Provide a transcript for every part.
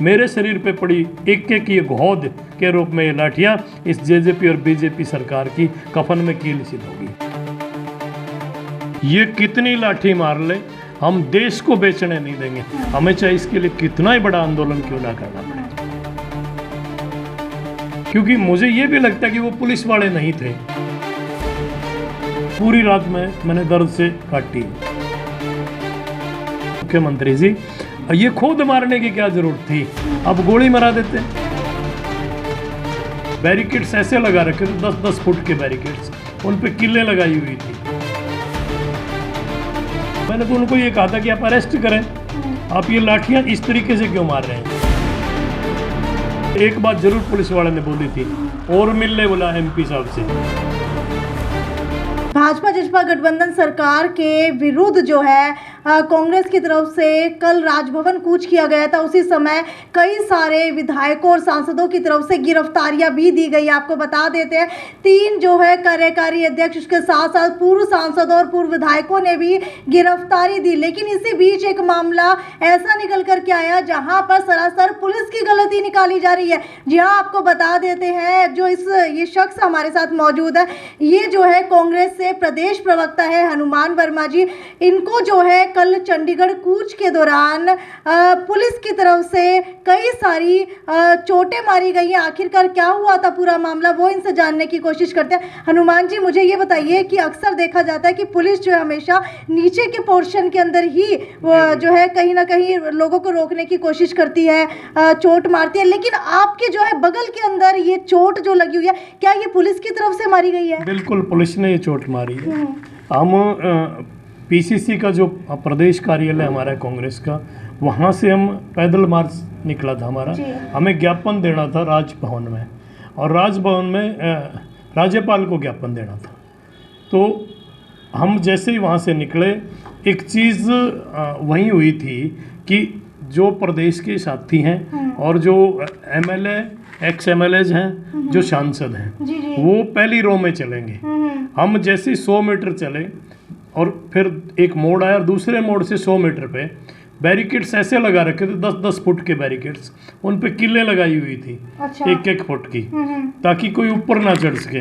मेरे शरीर पे पड़ी एक एक ये घोद के रूप में ये लाठियां इस जेजेपी और बीजेपी सरकार की कफन में कील सी होगी। ये कितनी लाठी मार ले, हम देश को बेचने नहीं देंगे, हमें चाहे इसके लिए कितना ही बड़ा आंदोलन क्यों ना करना पड़े। क्योंकि मुझे ये भी लगता है कि वो पुलिस वाले नहीं थे। पूरी रात में मैंने दर्द से काटी। मुख्यमंत्री जी, ये खुद मारने की क्या जरूरत थी, अब गोली मरा देते। बैरिकेड्स ऐसे लगा रखे थे, 10-10 फुट के बैरिकेड्स, उन पे किल्लें लगाई हुई थी। मैंने तो उनको ये कहा था कि आप अरेस्ट करें, आप ये लाठियां इस तरीके से क्यों मार रहे हैं। एक बात जरूर पुलिस वाले ने बोली थी, और मिलने बोला एमपी साहब से। भाजपा जसपा गठबंधन सरकार के विरुद्ध जो है कांग्रेस की तरफ से कल राजभवन कूच किया गया था। उसी समय कई सारे विधायकों और सांसदों की तरफ से गिरफ्तारियां भी दी गई। आपको बता देते हैं 3 जो है कार्यकारी अध्यक्ष, उसके साथ साथ पूर्व सांसदों और पूर्व विधायकों ने भी गिरफ्तारी दी। लेकिन इसी बीच एक मामला ऐसा निकल कर के आया जहां पर सरासर पुलिस की गलती निकाली जा रही है। जी हाँ, आपको बता देते हैं जो ये शख्स हमारे साथ मौजूद है, ये जो है कांग्रेस से प्रदेश प्रवक्ता है हनुमान वर्मा जी। इनको जो है कल चंडीगढ़ कूच के दौरान पुलिस की तरफ से कई सारी चोटें मारी गई हैं। आखिरकार क्या हुआ था पूरा मामला, वो इनसे जानने की कोशिश करते हैं। हनुमान जी, मुझे ये बताइए कि अक्सर देखा जाता है कि पुलिस जो है हमेशा नीचे के पोर्शन के अंदर ही जो है कहीं ना कहीं लोगों को रोकने की कोशिश करती है, चोट मारती है, लेकिन आपके जो है बगल के अंदर ये चोट जो लगी हुई है, क्या ये पुलिस की तरफ से मारी गई है? बिल्कुल, पुलिस ने ये चोट मारी है। हम पीसीसी का जो प्रदेश कार्यालय हमारा है कांग्रेस का, वहाँ से हम पैदल मार्च निकला था हमारा। हमें ज्ञापन देना था राजभवन में, और राजभवन में राज्यपाल को ज्ञापन देना था। तो हम जैसे ही वहाँ से निकले, एक चीज़ वही हुई थी कि जो प्रदेश के साथी हैं और जो एमएलए एक्स एमएलएज हैं, जो सांसद हैं, वो पहली रो में चलेंगे। हम जैसे ही 100 मीटर चले और फिर एक मोड़ आया, और दूसरे मोड़ से 100 मीटर पे बैरिकेड्स ऐसे लगा रखे थे, 10-10 फुट के बैरिकेड्स, उन पे किल्लें लगाई हुई थी। अच्छा। 1-1 फुट की, ताकि कोई ऊपर ना चढ़ सके।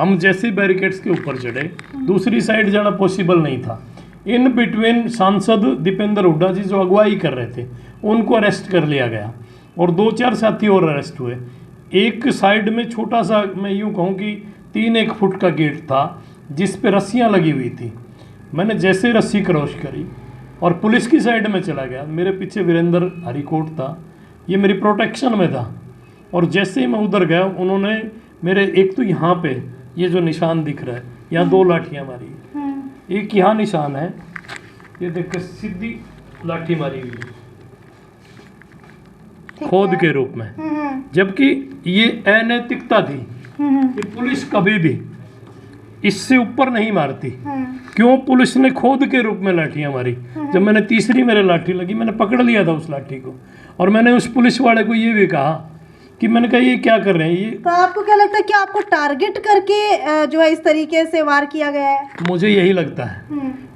हम जैसे ही बैरिकेड्स के ऊपर चढ़े, दूसरी साइड जाना पॉसिबल नहीं था। इन बिटवीन सांसद दीपेंद्र हुड्डा जी जो अगुवाई कर रहे थे, उनको अरेस्ट कर लिया गया, और 2-4 साथी और अरेस्ट हुए। एक साइड में छोटा सा, मैं यूँ कहूँ कि 3-1 फुट का गेट था, जिस पे रस्सियाँ लगी हुई थी। मैंने जैसे रस्सी क्रॉस करी और पुलिस की साइड में चला गया, मेरे पीछे वीरेंद्र हरिकोट था, ये मेरी प्रोटेक्शन में था। और जैसे ही मैं उधर गया, उन्होंने मेरे एक तो यहाँ पे ये जो निशान दिख रहा है, यहाँ 2 लाठियाँ मारी। एक यहाँ निशान है, ये देख सीधी लाठी मारी हुई खोद के रूप में, जबकि ये अनैतिकता थी कि पुलिस कभी भी इससे ऊपर नहीं मारती। क्यों पुलिस ने खोद के रूप में लाठियां मारी? जब मैंने तीसरी मेरे लाठी लगी, मैंने पकड़ लिया था उस लाठी को, और मैंने उस पुलिस वाले को ये भी कहा कि मैंने कहा ये क्या कर रहे हैं ये। तो आपको क्या लगता है कि आपको टारगेट करके जो है इस तरीके से वार किया गया है? मुझे यही लगता है,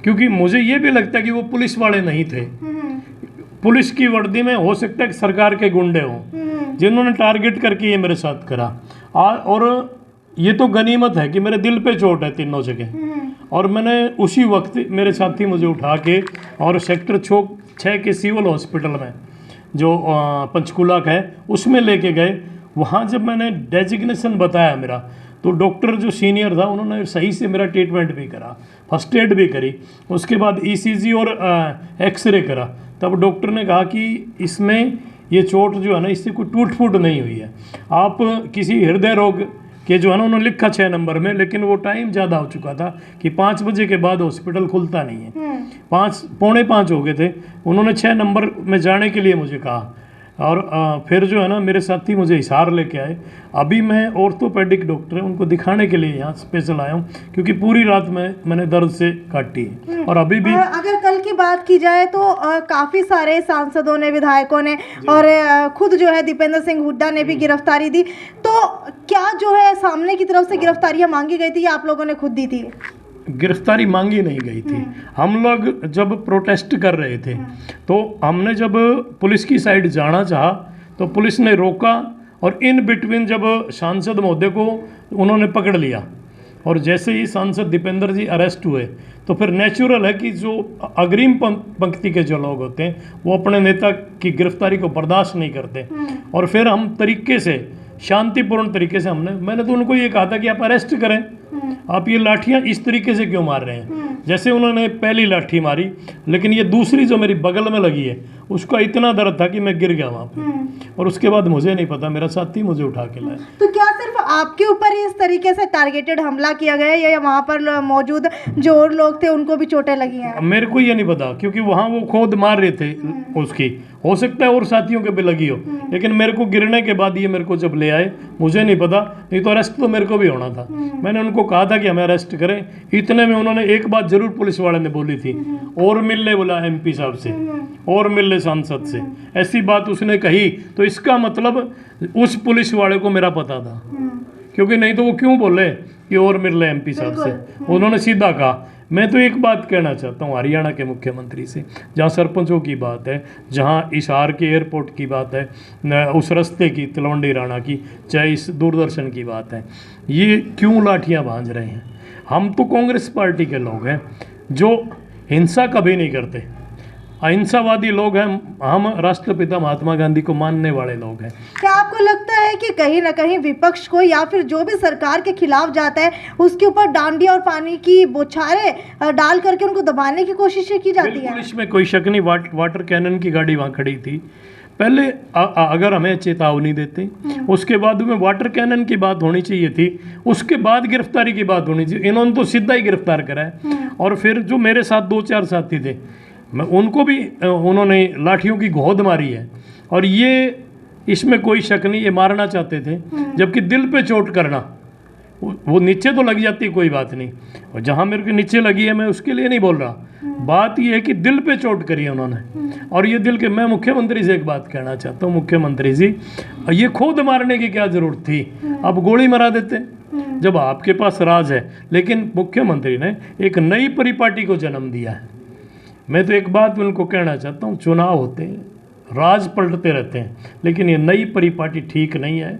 क्योंकि मुझे ये भी लगता है कि वो पुलिस वाले नहीं थे। पुलिस की वर्दी में हो सकता है कि सरकार के गुंडे हों, जिन्होंने टारगेट करके ये मेरे साथ करा। और ये तो गनीमत है कि मेरे दिल पे चोट है तीनों जगह, और मैंने उसी वक्त मेरे साथी मुझे उठा के और सेक्टर 6 के सिविल हॉस्पिटल में जो पंचकूला का है, उसमें लेके गए। वहाँ जब मैंने डेजिग्नेशन बताया मेरा, तो डॉक्टर जो सीनियर था, उन्होंने सही से मेरा ट्रीटमेंट भी करा, फर्स्ट एड भी करी, उसके बाद ईसीजी और एक्सरे करा। तब डॉक्टर ने कहा कि इसमें ये चोट जो है ना, इससे कोई टूट फूट नहीं हुई है। आप किसी हृदय रोग के जो है ना, उन्होंने लिखा 6 नंबर में, लेकिन वो टाइम ज़्यादा हो चुका था कि 5 बजे के बाद हॉस्पिटल खुलता नहीं है। 5-पौने 5 हो गए थे। उन्होंने 6 नंबर में जाने के लिए मुझे कहा, और फिर जो है ना, मेरे साथी मुझे हिसार लेके आए। अभी मैं ऑर्थोपेडिक डॉक्टर है, उनको दिखाने के लिए यहाँ स्पेशल आया हूँ, क्योंकि पूरी रात में मैंने दर्द से काटी है। और अभी भी अगर कल की बात की जाए तो काफ़ी सारे सांसदों ने, विधायकों ने, और खुद जो है दीपेंद्र सिंह हुड्डा ने भी गिरफ्तारी दी। तो क्या जो है सामने की तरफ से गिरफ्तारियाँ मांगी गई थी या आप लोगों ने खुद दी थी? गिरफ्तारी मांगी नहीं गई थी। हम लोग जब प्रोटेस्ट कर रहे थे, तो हमने जब पुलिस की साइड जाना चाहा, तो पुलिस ने रोका और इन बिटवीन जब सांसद महोदय को उन्होंने पकड़ लिया और जैसे ही सांसद दीपेंद्र जी अरेस्ट हुए तो फिर नेचुरल है कि जो अग्रिम पंक्ति के जो लोग होते हैं वो अपने नेता की गिरफ्तारी को बर्दाश्त नहीं करते और फिर हम तरीके से शांतिपूर्ण तरीके से मैंने तो उनको ये कहा था कि आप अरेस्ट करें, आप ये लाठियां इस तरीके से क्यों मार रहे हैं। जैसे उन्होंने पहली लाठी मारी, लेकिन ये दूसरी जो मेरी बगल में लगी है उसका इतना दर्द था कि मैं गिर गया वहाँ पे और उसके बाद मुझे नहीं पता, मेरा साथी मुझे उठा के लाया। तो क्या सिर्फ आपके ऊपर ही इस तरीके से टारगेटेड हमला किया गया है या वहाँ पर मौजूद जो और लोग थे उनको भी चोटें लगी हैं? मेरे को ये नहीं पता क्योंकि वहाँ वो खोद मार रहे थे उसकी, हो सकता है और साथियों के भी लगी हो, लेकिन मेरे को गिरने के बाद ये मेरे को जब ले आए मुझे नहीं पता, नहीं तो अरेस्ट तो मेरे को भी होना था। मैंने उनको कहा था कि हमें अरेस्ट करें, इतने में उन्होंने एक बात जरूर पुलिस वाले ने बोली थी, और मिल ले बोला MP साहब से, और मिल ले सांसद से, ऐसी बात उसने कही तो इसका मतलब उस पुलिस वाले को मेरा पता था, क्योंकि नहीं तो वो क्यों बोले कि और मिल ले MP साहब से। उन्होंने सीधा कहा। मैं तो एक बात कहना चाहता हूँ हरियाणा के मुख्यमंत्री से, जहाँ सरपंचों की बात है, जहाँ हिसार के एयरपोर्ट की बात है, उस रास्ते की तलवंडी राणा की, चाहे इस दूरदर्शन की बात है, ये क्यों लाठियाँ भांज रहे हैं। हम तो कांग्रेस पार्टी के लोग हैं जो हिंसा कभी नहीं करते, अहिंसावादी लोग हैं, हम राष्ट्रपिता महात्मा गांधी को मानने वाले लोग हैं। क्या आपको लगता है कि कहीं ना कहीं विपक्ष को या फिर जो भी सरकार के खिलाफ जाता है उसके ऊपर डांडिया और पानी की बौछारें डाल करके उनको दबाने की कोशिशें की जाती है? इसमें कोई शक नहीं। वाटर कैनन की गाड़ी वहाँ खड़ी थी, पहले अगर हमें चेतावनी देते, उसके बाद में वाटर कैनन की बात होनी चाहिए थी, उसके बाद गिरफ्तारी की बात होनी चाहिए। इन्होंने तो सीधा ही गिरफ्तार करा है। और फिर जो मेरे साथ 2-4 साथी थे, मैं उनको भी उन्होंने लाठियों की गोद मारी है। और ये इसमें कोई शक नहीं, ये मारना चाहते थे, जबकि दिल पे चोट करना, वो नीचे तो लग जाती कोई बात नहीं, और जहाँ मेरे को नीचे लगी है मैं उसके लिए नहीं बोल रहा, बात ये है कि दिल पे चोट करी है उन्होंने। और ये दिल के, मैं मुख्यमंत्री से एक बात कहना चाहता हूँ, मुख्यमंत्री जी ये खुद मारने की क्या जरूरत थी, आप गोली मरा देते जब आपके पास राज है। लेकिन मुख्यमंत्री ने एक नई परिपाटी को जन्म दिया है। मैं तो एक बात उनको कहना चाहता हूँ, चुनाव होते हैं, राज पलटते रहते हैं, लेकिन ये नई परिपाटी ठीक नहीं है।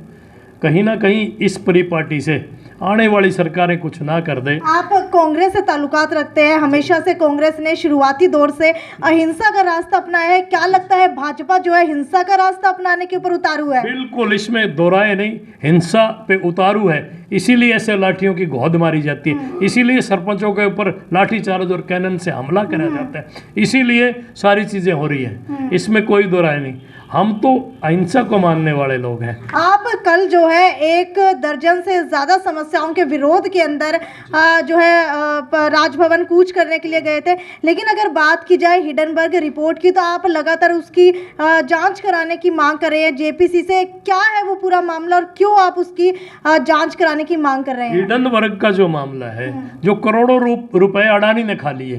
कहीं ना कहीं इस परिपाटी से आने वाली सरकारें कुछ ना कर दे। आप कांग्रेस से ताल्लुकात रखते हैं, हमेशा से कांग्रेस ने शुरुआती दौर से अहिंसा का रास्ता अपनाया है, क्या लगता है भाजपा जो है हिंसा का रास्ता अपनाने के ऊपर उतारू है? बिल्कुल, इसमें दोहराए नहीं, हिंसा पे उतारू है, इसीलिए ऐसे लाठियों की गोद मारी जाती है, इसीलिए सरपंचों के ऊपर लाठीचार्ज और कैनन से हमला करा जाता है, इसीलिए सारी चीजें हो रही है, इसमें कोई दोहराए नहीं। हम तो अहिंसा को मानने वाले लोग हैं। आप कल जो है 1 दर्जन से ज़्यादा समस्याओं के विरोध के अंदर जो है राजभवन कूच करने के लिए गए थे, लेकिन अगर बात की जाए हिडनबर्ग रिपोर्ट की तो आप लगातार उसकी जांच कराने की मांग कर रहे हैं JPC से। क्या है वो पूरा मामला और क्यों आप उसकी जांच कराने की मांग कर रहे हैं? हिडनबर्ग का जो मामला है, जो करोड़ों रुपए अडानी ने खा लिए,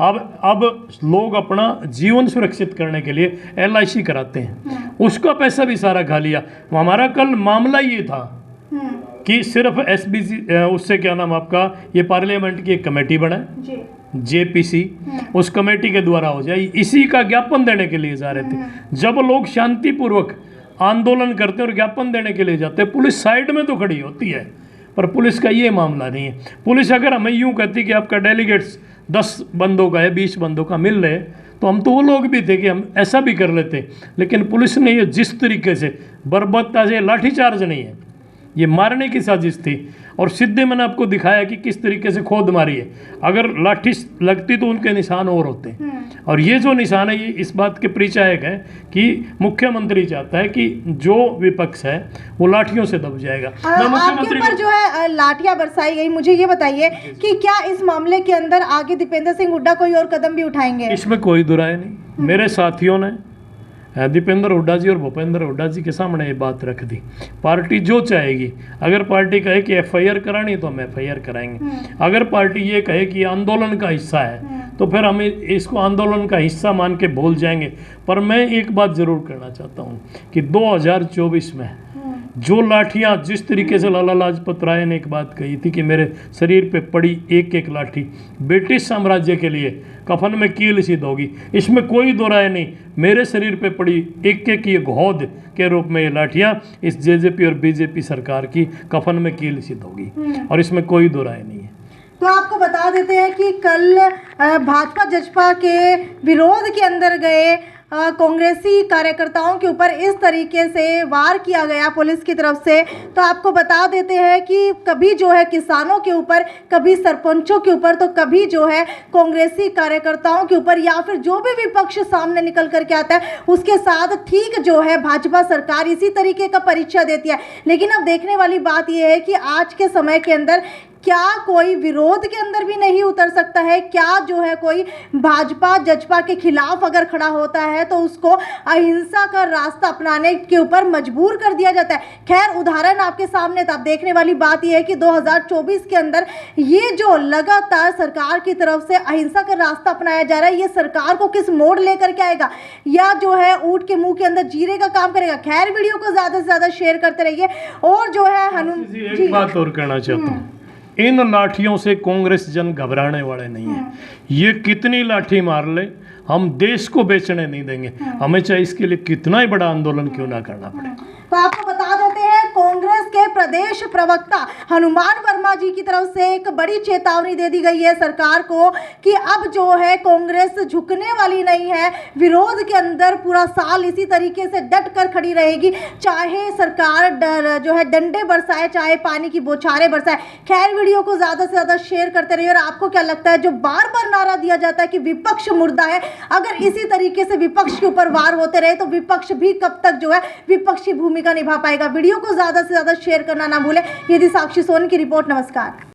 अब लोग अपना जीवन सुरक्षित करने के लिए LIC कराते हैं, उसका पैसा भी सारा खा लिया। हमारा कल मामला ये था कि सिर्फ SBC, उससे क्या नाम आपका, ये पार्लियामेंट की एक कमेटी बना JPC, उस कमेटी के द्वारा हो जाए, इसी का ज्ञापन देने के लिए जा रहे थे। जब लोग शांतिपूर्वक आंदोलन करते हैं और ज्ञापन देने के लिए जाते हैं, पुलिस साइड में तो खड़ी होती है, पर पुलिस का ये मामला नहीं है। पुलिस अगर हमें यूं कहती कि आपका डेलीगेट्स 10 बंदों का है, 20 बंदों का मिल रहे, तो हम तो वो लोग भी थे कि हम ऐसा भी कर लेते। लेकिन पुलिस ने ये जिस तरीके से बर्बरता से, लाठीचार्ज नहीं है, ये मारने की साजिश थी। और सीधे मैंने आपको दिखाया कि किस तरीके से खोद मारी है, अगर लाठी लगती तो उनके निशान और होते। और ये जो निशान है, ये इस बात के परिचायक है कि मुख्यमंत्री चाहता है कि जो विपक्ष है वो लाठियों से दब जाएगा। आपके ऊपर जो है लाठियां बरसाई गई, मुझे ये बताइए कि क्या इस मामले के अंदर आगे दीपेंद्र सिंह हुड्डा कोई और कदम भी उठाएंगे? इसमें कोई दुराय नहीं। मेरे साथियों ने दीपेंद्र हुड्डा जी और भूपेंद्र हुड्डा जी के सामने ये बात रख दी, पार्टी जो चाहेगी, अगर पार्टी कहे कि FIR करानी तो हम FIR कराएंगे, अगर पार्टी ये कहे कि आंदोलन का हिस्सा है तो फिर हम इसको आंदोलन का हिस्सा मान के भूल जाएंगे। पर मैं एक बात जरूर कहना चाहता हूँ कि 2024 में जो लाठियां, जिस तरीके से लाला लाजपत राय ने एक बात कही थी कि मेरे शरीर पे पड़ी एक एक लाठी ब्रिटिश साम्राज्य के लिए कफन में कील सी दोगी, इसमें कोई दो राय नहीं। मेरे शरीर पे पड़ी एक एक ये घोद के रूप में ये लाठियां इस जेजेपी और बीजेपी सरकार की कफन में कील सी दोगी, और इसमें कोई दो राय नहीं है। तो आपको बता देते हैं कि कल भाजपा जजपा के विरोध के अंदर गए कांग्रेसी कार्यकर्ताओं के ऊपर इस तरीके से वार किया गया पुलिस की तरफ से। तो आपको बता देते हैं कि कभी जो है किसानों के ऊपर, कभी सरपंचों के ऊपर, तो कभी जो है कांग्रेसी कार्यकर्ताओं के ऊपर, या फिर जो भी विपक्ष सामने निकल करके आता है उसके साथ ठीक जो है भाजपा सरकार इसी तरीके का परिचय देती है। लेकिन अब देखने वाली बात यह है कि आज के समय के अंदर क्या कोई विरोध के अंदर भी नहीं उतर सकता है? क्या जो है कोई भाजपा जजपा के खिलाफ अगर खड़ा होता है तो उसको अहिंसा का रास्ता अपनाने के ऊपर मजबूर कर दिया जाता है? खैर, उदाहरण आपके सामने था। अब देखने वाली बात यह है कि 2024 के अंदर ये जो लगातार सरकार की तरफ से अहिंसा का रास्ता अपनाया जा रहा है, ये सरकार को किस मोड़ लेकर के आएगा, या जो है ऊंट के मुंह के अंदर जीरे का काम करेगा? खैर, वीडियो को ज्यादा से ज्यादा शेयर करते रहिए। और जो है एक बात और कहना चाहता हूँ, इन लाठियों से कांग्रेस जन घबराने वाले नहीं है। ये कितनी लाठी मार ले, हम देश को बेचने नहीं देंगे, हमें चाहे इसके लिए कितना ही बड़ा आंदोलन क्यों ना करना पड़े। तो आपको बता देते हैं कांग्रेस के प्रदेश प्रवक्ता हनुमान वर्मा जी की तरफ से एक बड़ी चेतावनी दे दी गई है सरकार को कि अब जो है कांग्रेस झुकने वाली नहीं है। विरोध के अंदर पूरा साल इसी तरीके से डट कर खड़ी रहेगी, चाहे सरकार जो है डंडे बरसाए, चाहे पानी की बौछारें बरसाए। खैर, वीडियो को ज्यादा से ज्यादा शेयर करते रहिए। और आपको क्या लगता है, जो बार बार नारा दिया जाता है कि विपक्ष मुर्दा है, अगर इसी तरीके से विपक्ष के ऊपर वार होते रहे तो विपक्ष भी कब तक जो है विपक्ष की भूमिका निभा पाएगा? वीडियो को ज्यादा से ज्यादा शेयर करना ना भूलें। यदि साक्षी सोनी की रिपोर्ट। नमस्कार।